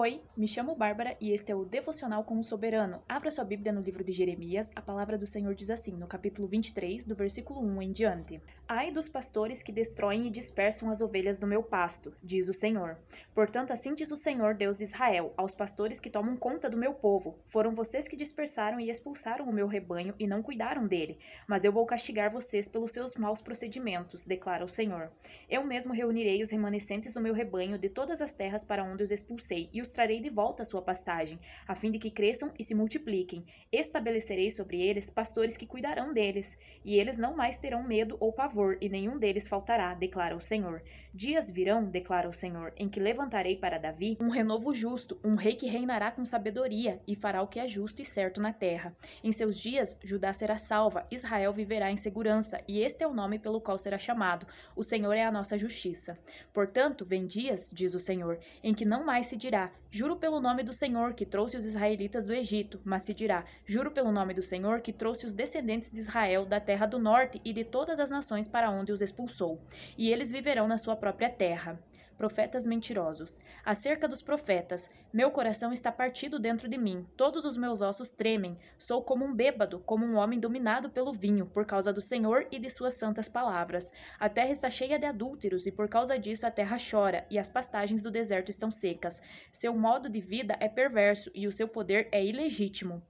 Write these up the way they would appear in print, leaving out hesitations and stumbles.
Oi, me chamo Bárbara e este é o Devocional com o Soberano. Abra sua Bíblia no livro de Jeremias. A palavra do Senhor diz assim, no capítulo 23, do versículo 1 em diante. Ai dos pastores que destroem e dispersam as ovelhas do meu pasto, diz o Senhor. Portanto, assim diz o Senhor, Deus de Israel, aos pastores que tomam conta do meu povo. Foram vocês que dispersaram e expulsaram o meu rebanho e não cuidaram dele. Mas eu vou castigar vocês pelos seus maus procedimentos, declara o Senhor. Eu mesmo reunirei os remanescentes do meu rebanho de todas as terras para onde os expulsei e os trarei de volta à sua pastagem, a fim de que cresçam e se multipliquem. Estabelecerei sobre eles pastores que cuidarão deles, e eles não mais terão medo ou pavor, e nenhum deles faltará, declara o Senhor. Dias virão, declara o Senhor, em que levantarei para Davi um renovo justo, um rei que reinará com sabedoria e fará o que é justo e certo na terra. Em seus dias, Judá será salva, Israel viverá em segurança, e este é o nome pelo qual será chamado. O Senhor é a nossa justiça. Portanto, vem dias, diz o Senhor, em que não mais se dirá: juro pelo nome do Senhor que trouxe os israelitas do Egito, mas se dirá: juro pelo nome do Senhor que trouxe os descendentes de Israel da terra do norte e de todas as nações para onde os expulsou, e eles viverão na sua própria terra. Profetas mentirosos. Acerca dos profetas, meu coração está partido dentro de mim, todos os meus ossos tremem, sou como um bêbado, como um homem dominado pelo vinho, por causa do Senhor e de suas santas palavras. A terra está cheia de adúlteros, e por causa disso a terra chora, e as pastagens do deserto estão secas. Seu modo de vida é perverso, e o seu poder é ilegítimo.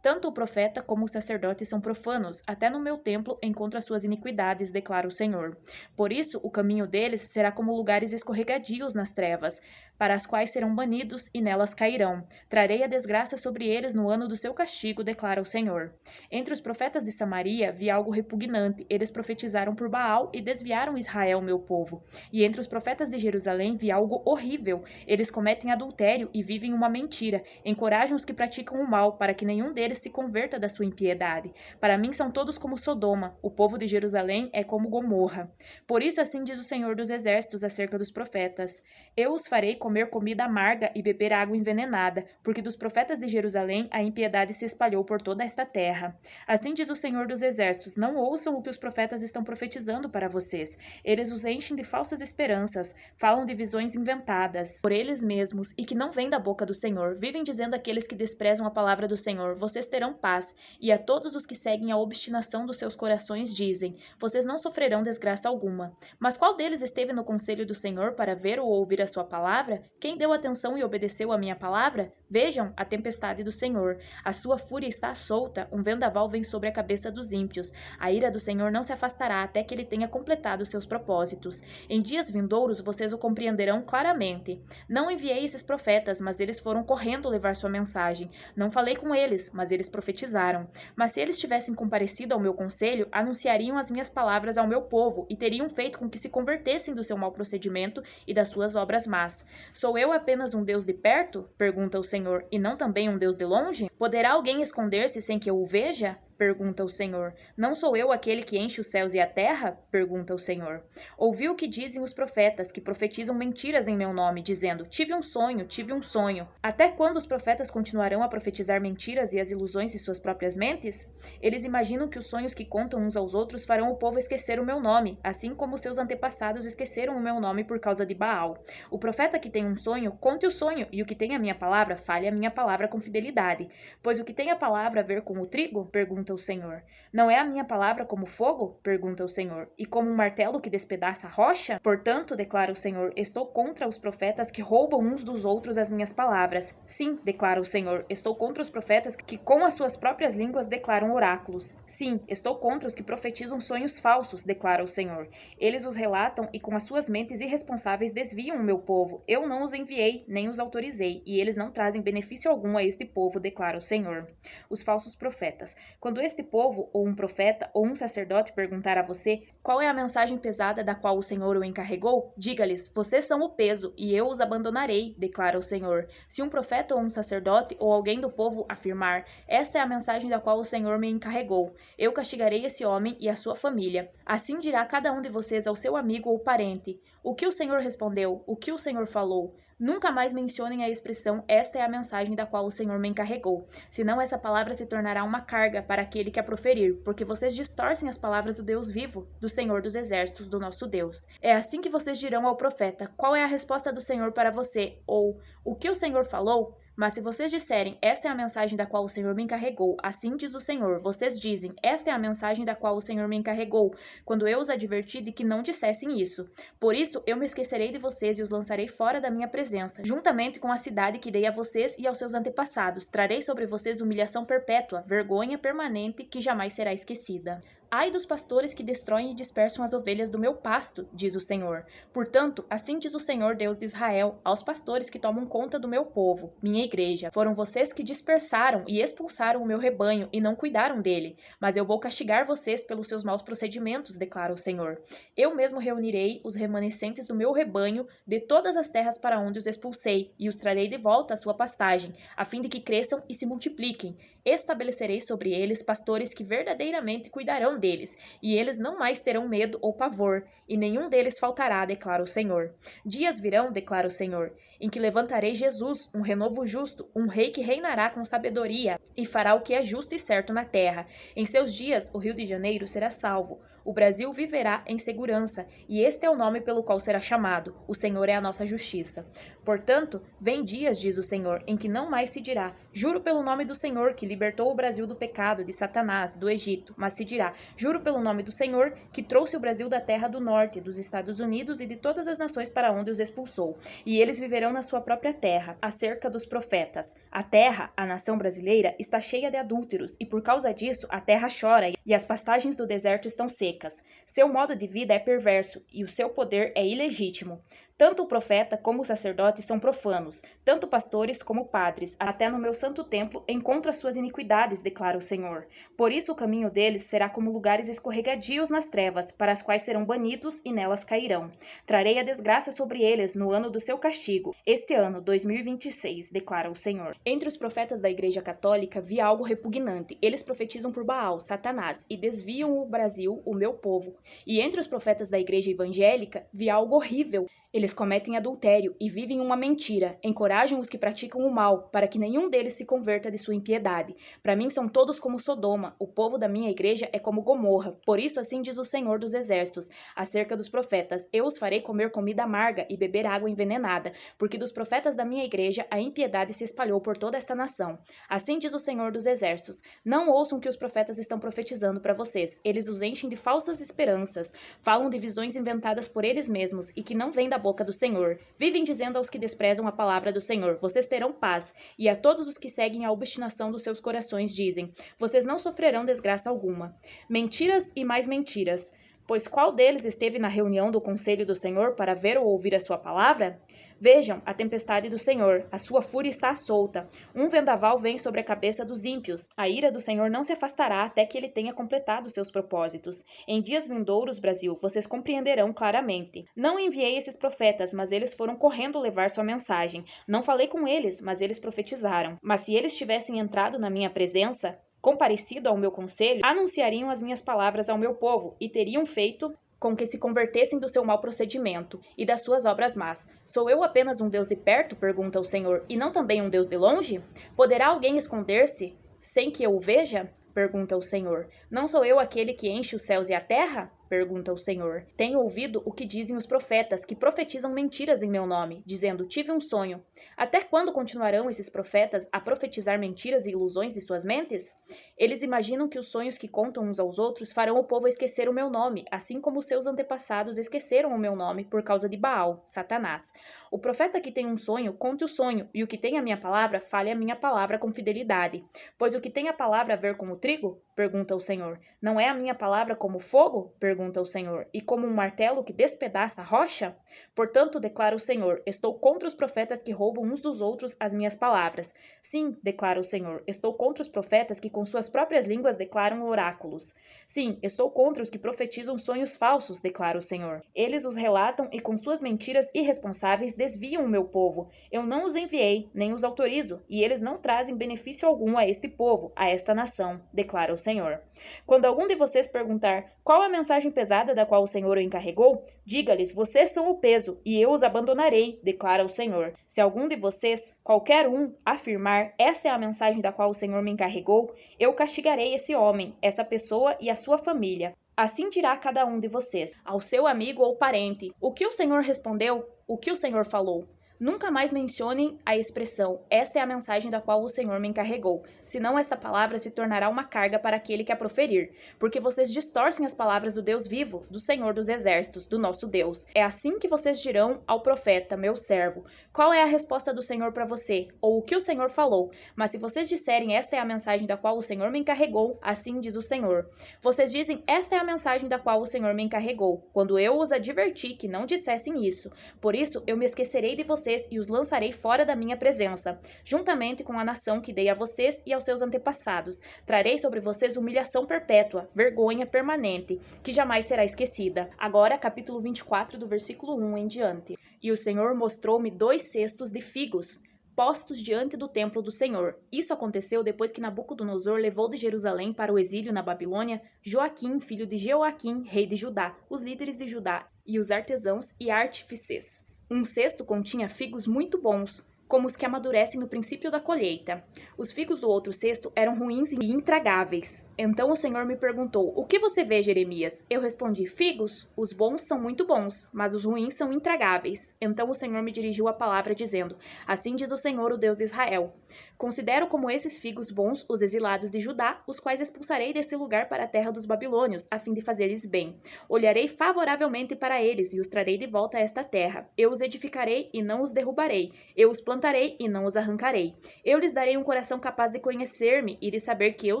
Tanto o profeta como o sacerdote são profanos, até no meu templo encontro as suas iniquidades, declara o Senhor. Por isso, o caminho deles será como lugares escorregadios nas trevas, para as quais serão banidos e nelas cairão. Trarei a desgraça sobre eles no ano do seu castigo, declara o Senhor. Entre os profetas de Samaria vi algo repugnante, eles profetizaram por Baal e desviaram Israel, meu povo. E entre os profetas de Jerusalém vi algo horrível, eles cometem adultério e vivem uma mentira, encorajam os que praticam o mal, para que nenhum deles se converta da sua impiedade. Para mim são todos como Sodoma, o povo de Jerusalém é como Gomorra. Por isso assim diz o Senhor dos Exércitos acerca dos profetas: eu os farei comer comida amarga e beber água envenenada, porque dos profetas de Jerusalém a impiedade se espalhou por toda esta terra. Assim diz o Senhor dos Exércitos: não ouçam o que os profetas estão profetizando para vocês. Eles os enchem de falsas esperanças, falam de visões inventadas por eles mesmos e que não vêm da boca do Senhor. Vivem dizendo àqueles que desprezam a palavra do Senhor: vocês terão paz. E a todos os que seguem a obstinação dos seus corações dizem: vocês não sofrerão desgraça alguma. Mas qual deles esteve no conselho do Senhor para ver ou ouvir a sua palavra? Quem deu atenção e obedeceu a minha palavra? Vejam a tempestade do Senhor. A sua fúria está solta, um vendaval vem sobre a cabeça dos ímpios. A ira do Senhor não se afastará até que ele tenha completado seus propósitos. Em dias vindouros vocês o compreenderão claramente. Não enviei esses profetas, mas eles foram correndo levar sua mensagem. Não falei com eles, mas eles profetizaram. Mas se eles tivessem comparecido ao meu conselho, anunciariam as minhas palavras ao meu povo e teriam feito com que se convertessem do seu mau procedimento e das suas obras más. Sou eu apenas um Deus de perto? Pergunta o Senhor, e não também um Deus de longe? Poderá alguém esconder-se sem que eu o veja? Pergunta o Senhor. Não sou eu aquele que enche os céus e a terra? Pergunta o Senhor. Ouvi o que dizem os profetas, que profetizam mentiras em meu nome, dizendo: tive um sonho, tive um sonho. Até quando os profetas continuarão a profetizar mentiras e as ilusões de suas próprias mentes? Eles imaginam que os sonhos que contam uns aos outros farão o povo esquecer o meu nome, assim como seus antepassados esqueceram o meu nome por causa de Baal. O profeta que tem um sonho, conte o sonho, e o que tem a minha palavra, fale a minha palavra com fidelidade. Pois o que tem a palavra a ver com o trigo? Pergunta o Senhor. Não é a minha palavra como fogo? Pergunta o Senhor. E como um martelo que despedaça a rocha? Portanto, declara o Senhor, estou contra os profetas que roubam uns dos outros as minhas palavras. Sim, declara o Senhor, estou contra os profetas que com as suas próprias línguas declaram oráculos. Sim, estou contra os que profetizam sonhos falsos, declara o Senhor. Eles os relatam e com as suas mentes irresponsáveis desviam o meu povo. Eu não os enviei, nem os autorizei, e eles não trazem benefício algum a este povo, declara o Senhor. Os falsos profetas. Quando este povo, ou um profeta, ou um sacerdote perguntar a você qual é a mensagem pesada da qual o Senhor o encarregou, diga-lhes: vocês são o peso, e eu os abandonarei, declara o Senhor. Se um profeta ou um sacerdote ou alguém do povo afirmar: esta é a mensagem da qual o Senhor me encarregou, eu castigarei esse homem e a sua família. Assim dirá cada um de vocês ao seu amigo ou parente: o que o Senhor respondeu? O que o Senhor falou? Nunca mais mencionem a expressão "esta é a mensagem da qual o Senhor me encarregou", senão essa palavra se tornará uma carga para aquele que a proferir, porque vocês distorcem as palavras do Deus vivo, do Senhor dos Exércitos, do nosso Deus. É assim que vocês dirão ao profeta: "Qual é a resposta do Senhor para você?" ou "O que o Senhor falou?" Mas se vocês disserem: "Esta é a mensagem da qual o Senhor me encarregou", assim diz o Senhor, vocês dizem: "Esta é a mensagem da qual o Senhor me encarregou", quando eu os adverti de que não dissessem isso. Por isso, eu me esquecerei de vocês e os lançarei fora da minha presença, juntamente com a cidade que dei a vocês e aos seus antepassados. Trarei sobre vocês humilhação perpétua, vergonha permanente que jamais será esquecida. Ai dos pastores que destroem e dispersam as ovelhas do meu pasto, diz o Senhor. Portanto, assim diz o Senhor Deus de Israel, aos pastores que tomam conta do meu povo, minha igreja. Foram vocês que dispersaram e expulsaram o meu rebanho e não cuidaram dele. Mas eu vou castigar vocês pelos seus maus procedimentos, declara o Senhor. Eu mesmo reunirei os remanescentes do meu rebanho de todas as terras para onde os expulsei, e os trarei de volta à sua pastagem, a fim de que cresçam e se multipliquem. Estabelecerei sobre eles pastores que verdadeiramente cuidarão deles, e eles não mais terão medo ou pavor, e nenhum deles faltará, declara o Senhor. Dias virão, declara o Senhor, em que levantarei Jesus, um renovo justo, um rei que reinará com sabedoria e fará o que é justo e certo na terra. Em seus dias, o Rio de Janeiro será salvo. O Brasil viverá em segurança, e este é o nome pelo qual será chamado: o Senhor é a nossa justiça. Portanto, vem dias, diz o Senhor, em que não mais se dirá: juro pelo nome do Senhor, que libertou o Brasil do pecado de Satanás, do Egito, mas se dirá: juro pelo nome do Senhor, que trouxe o Brasil da terra do norte, dos Estados Unidos e de todas as nações para onde os expulsou. E eles viverão na sua própria terra. Acerca dos profetas: a terra, a nação brasileira, está cheia de adúlteros, e por causa disso a terra chora, e as pastagens do deserto estão secas. Seu modo de vida é perverso, e o seu poder é ilegítimo. Tanto o profeta como o sacerdote são profanos, tanto pastores como padres. Até no meu santo templo encontro as suas iniquidades, declara o Senhor. Por isso o caminho deles será como lugares escorregadios nas trevas, para as quais serão banidos e nelas cairão. Trarei a desgraça sobre eles no ano do seu castigo, este ano, 2026, declara o Senhor. Entre os profetas da Igreja Católica vi algo repugnante. Eles profetizam por Baal, Satanás, e desviam o Brasil, o meu povo. E entre os profetas da Igreja Evangélica vi algo horrível. Eles cometem adultério e vivem uma mentira, encorajam os que praticam o mal, para que nenhum deles se converta de sua impiedade. Para mim são todos como Sodoma, o povo da minha igreja é como Gomorra. Por isso assim diz o Senhor dos Exércitos, acerca dos profetas: eu os farei comer comida amarga e beber água envenenada, porque dos profetas da minha igreja a impiedade se espalhou por toda esta nação. Assim diz o Senhor dos Exércitos: não ouçam o que os profetas estão profetizando para vocês, eles os enchem de falsas esperanças, falam de visões inventadas por eles mesmos e que não vêm da boca do Senhor. Vivem dizendo aos que desprezam a palavra do Senhor: vocês terão paz, e a todos os que seguem a obstinação dos seus corações dizem: vocês não sofrerão desgraça alguma. Mentiras e mais mentiras. Pois qual deles esteve na reunião do conselho do Senhor para ver ou ouvir a sua palavra? Vejam a tempestade do Senhor, a sua fúria está solta. Um vendaval vem sobre a cabeça dos ímpios. A ira do Senhor não se afastará até que ele tenha completado seus propósitos. Em dias vindouros, Brasil, vocês compreenderão claramente. Não enviei esses profetas, mas eles foram correndo levar sua mensagem. Não falei com eles, mas eles profetizaram. Mas se eles tivessem entrado na minha presença, comparecido ao meu conselho, anunciariam as minhas palavras ao meu povo e teriam feito com que se convertessem do seu mau procedimento e das suas obras más. Sou eu apenas um Deus de perto? Pergunta o Senhor, e não também um Deus de longe? Poderá alguém esconder-se sem que eu o veja? Pergunta o Senhor. Não sou eu aquele que enche os céus e a terra? Pergunta o Senhor. Tenho ouvido o que dizem os profetas, que profetizam mentiras em meu nome, dizendo: tive um sonho. Até quando continuarão esses profetas a profetizar mentiras e ilusões de suas mentes? Eles imaginam que os sonhos que contam uns aos outros farão o povo esquecer o meu nome, assim como seus antepassados esqueceram o meu nome por causa de Baal, Satanás. O profeta que tem um sonho, conte o sonho, e o que tem a minha palavra, fale a minha palavra com fidelidade. Pois o que tem a palavra a ver com o trigo? Pergunta o Senhor. Não é a minha palavra como fogo? Pergunta o Senhor. E como um martelo que despedaça a rocha? Portanto, declara o Senhor, estou contra os profetas que roubam uns dos outros as minhas palavras. Sim, declara o Senhor, estou contra os profetas que com suas próprias línguas declaram oráculos. Sim, estou contra os que profetizam sonhos falsos, declara o Senhor. Eles os relatam e com suas mentiras irresponsáveis desviam o meu povo. Eu não os enviei, nem os autorizo, e eles não trazem benefício algum a este povo, a esta nação, declara o Senhor. Senhor. Quando algum de vocês perguntar qual a mensagem pesada da qual o Senhor o encarregou, diga-lhes, vocês são o peso, e eu os abandonarei, declara o Senhor. Se algum de vocês, qualquer um, afirmar, esta é a mensagem da qual o Senhor me encarregou, eu castigarei esse homem, essa pessoa e a sua família. Assim dirá cada um de vocês, ao seu amigo ou parente, o que o Senhor respondeu, o que o Senhor falou. Nunca mais mencionem a expressão, esta é a mensagem da qual o Senhor me encarregou, senão esta palavra se tornará uma carga para aquele que a proferir, porque vocês distorcem as palavras do Deus vivo, do Senhor dos exércitos, do nosso Deus. É assim que vocês dirão ao profeta, meu servo, qual é a resposta do Senhor para você, ou o que o Senhor falou, mas se vocês disserem, esta é a mensagem da qual o Senhor me encarregou, assim diz o Senhor. Vocês dizem, esta é a mensagem da qual o Senhor me encarregou, quando eu os adverti que não dissessem isso. Por isso, eu me esquecerei de vocês e os lançarei fora da minha presença, juntamente com a nação que dei a vocês e aos seus antepassados. Trarei sobre vocês humilhação perpétua, vergonha permanente, que jamais será esquecida. Agora, capítulo 24, do versículo 1 em diante. E o Senhor mostrou-me 2 cestos de figos, postos diante do templo do Senhor. Isso aconteceu depois que Nabucodonosor levou de Jerusalém para o exílio na Babilônia Joaquim, filho de Jeoaquim, rei de Judá, os líderes de Judá e os artesãos e artífices. Um cesto continha figos muito bons, como os que amadurecem no princípio da colheita. Os figos do outro cesto eram ruins e intragáveis. Então o Senhor me perguntou, o que você vê, Jeremias? Eu respondi, figos, os bons são muito bons, mas os ruins são intragáveis. Então o Senhor me dirigiu a palavra dizendo, assim diz o Senhor, o Deus de Israel. Considero como esses figos bons os exilados de Judá, os quais expulsarei desse lugar para a terra dos babilônios, a fim de fazer-lhes bem. Olharei favoravelmente para eles e os trarei de volta a esta terra. Eu os edificarei e não os derrubarei. Eu os plantarei e não os arrancarei. Eu lhes darei um coração capaz de conhecer-me e de saber que eu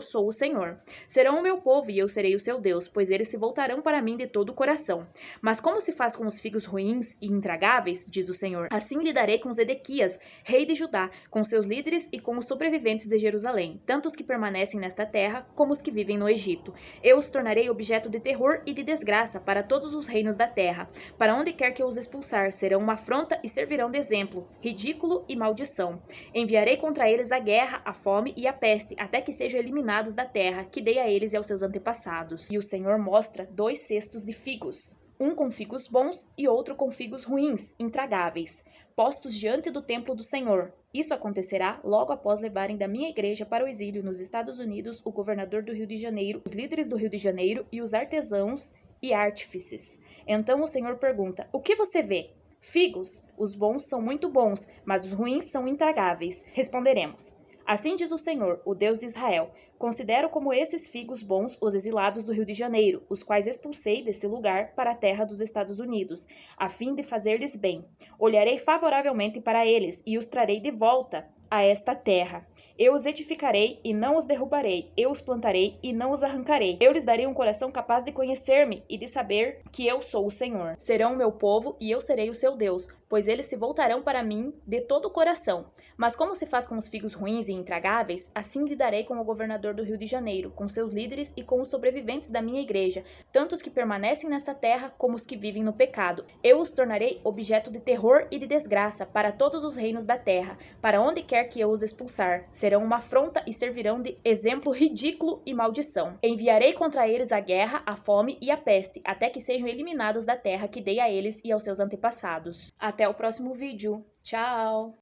sou o Senhor. Serão o meu povo e eu serei o seu Deus, pois eles se voltarão para mim de todo o coração. Mas como se faz com os figos ruins e intragáveis, diz o Senhor, assim lidarei com Zedequias, rei de Judá, com seus líderes e com os sobreviventes de Jerusalém, tanto os que permanecem nesta terra como os que vivem no Egito. Eu os tornarei objeto de terror e de desgraça para todos os reinos da terra. Para onde quer que eu os expulsar, serão uma afronta e servirão de exemplo, ridículo e maldição. Enviarei contra eles a guerra, a fome e a peste, até que sejam eliminados da terra, que dei a eles e aos seus antepassados. E o Senhor mostra 2 cestos de figos, um com figos bons e outro com figos ruins, intragáveis, postos diante do templo do Senhor. Isso acontecerá logo após levarem da minha igreja para o exílio nos Estados Unidos o governador do Rio de Janeiro, os líderes do Rio de Janeiro e os artesãos e artífices. Então o Senhor pergunta, o que você vê? Figos, os bons são muito bons, mas os ruins são intragáveis. Responderemos, assim diz o Senhor, o Deus de Israel, considero como esses figos bons os exilados do Rio de Janeiro, os quais expulsei deste lugar para a terra dos Estados Unidos, a fim de fazer-lhes bem. Olharei favoravelmente para eles e os trarei de volta a esta terra. Eu os edificarei e não os derrubarei. Eu os plantarei e não os arrancarei. Eu lhes darei um coração capaz de conhecer-me e de saber que eu sou o Senhor. Serão o meu povo e eu serei o seu Deus, pois eles se voltarão para mim de todo o coração. Mas como se faz com os figos ruins e intragáveis, assim lidarei com o governador do Rio de Janeiro, com seus líderes e com os sobreviventes da minha igreja, tanto os que permanecem nesta terra como os que vivem no pecado. Eu os tornarei objeto de terror e de desgraça para todos os reinos da terra, para onde quer que eu os expulsar. Serão uma afronta e servirão de exemplo ridículo e maldição. Enviarei contra eles a guerra, a fome e a peste, até que sejam eliminados da terra que dei a eles e aos seus antepassados. Até o próximo vídeo. Tchau!